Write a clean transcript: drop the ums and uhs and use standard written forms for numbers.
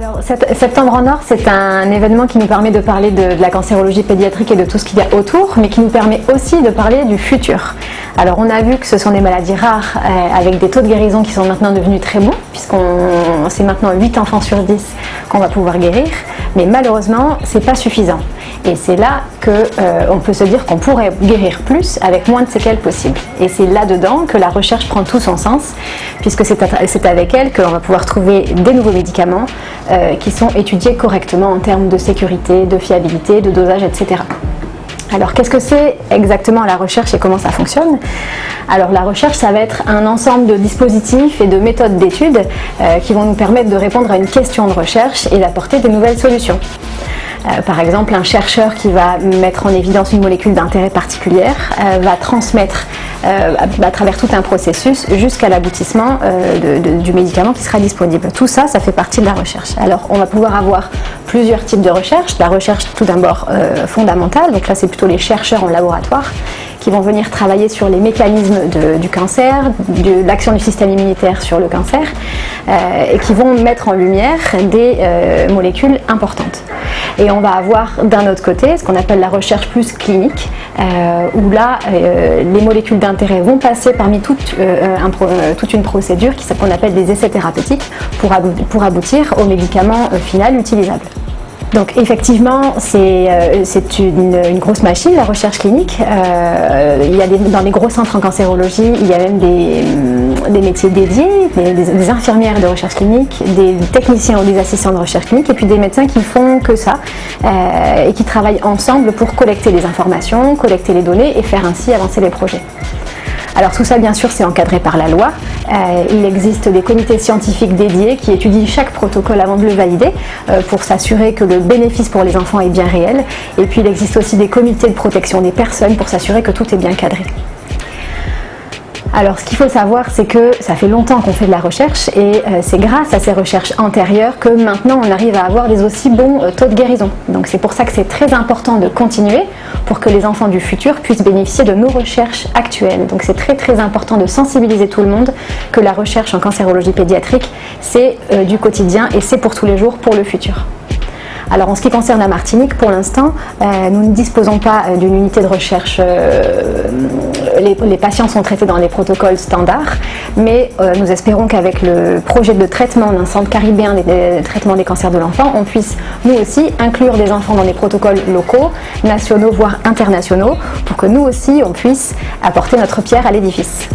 Alors, Septembre en Or, c'est un événement qui nous permet de parler de la cancérologie pédiatrique et de tout ce qu'il y a autour, mais qui nous permet aussi de parler du futur. Alors, on a vu que ce sont des maladies rares avec des taux de guérison qui sont maintenant devenus très bons, c'est maintenant 8 enfants sur 10 qu'on va pouvoir guérir, mais malheureusement, c'est pas suffisant. Et c'est là qu'on peut se dire qu'on pourrait guérir plus avec moins de séquelles possibles. Et c'est là-dedans que la recherche prend tout son sens, puisque c'est avec elle qu'on va pouvoir trouver des nouveaux médicaments qui sont étudiés correctement en termes de sécurité, de fiabilité, de dosage, etc. Alors qu'est-ce que c'est exactement la recherche et comment ça fonctionne? Alors la recherche, ça va être un ensemble de dispositifs et de méthodes d'études qui vont nous permettre de répondre à une question de recherche et d'apporter de nouvelles solutions. Par exemple, un chercheur qui va mettre en évidence une molécule d'intérêt particulière va transmettre à travers tout un processus jusqu'à l'aboutissement du médicament qui sera disponible. Tout ça, ça fait partie de la recherche. Alors, on va pouvoir avoir plusieurs types de recherche. La recherche tout d'abord fondamentale, donc là c'est plutôt les chercheurs en laboratoire qui vont venir travailler sur les mécanismes du cancer, de l'action du système immunitaire sur le cancer, et qui vont mettre en lumière des molécules importantes. Et on va avoir d'un autre côté ce qu'on appelle la recherche plus clinique, où là les molécules d'intérêt vont passer parmi toute une procédure qu'on appelle des essais thérapeutiques pour aboutir au médicament final utilisable. Donc effectivement, c'est une grosse machine, la recherche clinique. Il y a dans les gros centres en cancérologie, il y a même des métiers dédiés, des infirmières de recherche clinique, des techniciens ou des assistants de recherche clinique, et puis des médecins qui font que ça et qui travaillent ensemble pour collecter les informations, collecter les données et faire ainsi avancer les projets. Alors tout ça, bien sûr, c'est encadré par la loi. Il existe des comités scientifiques dédiés qui étudient chaque protocole avant de le valider pour s'assurer que le bénéfice pour les enfants est bien réel. Et puis il existe aussi des comités de protection des personnes pour s'assurer que tout est bien cadré. Alors ce qu'il faut savoir, c'est que ça fait longtemps qu'on fait de la recherche et c'est grâce à ces recherches antérieures que maintenant on arrive à avoir des aussi bons taux de guérison. Donc c'est pour ça que c'est très important de continuer pour que les enfants du futur puissent bénéficier de nos recherches actuelles. Donc c'est très très important de sensibiliser tout le monde que la recherche en cancérologie pédiatrique, c'est du quotidien et c'est pour tous les jours, pour le futur. Alors en ce qui concerne la Martinique, pour l'instant, nous ne disposons pas d'une unité de recherche. Les patients sont traités dans les protocoles standards, mais nous espérons qu'avec le projet de traitement d'un centre caribéen de traitement des cancers de l'enfant, on puisse nous aussi inclure des enfants dans les protocoles locaux, nationaux, voire internationaux, pour que nous aussi on puisse apporter notre pierre à l'édifice.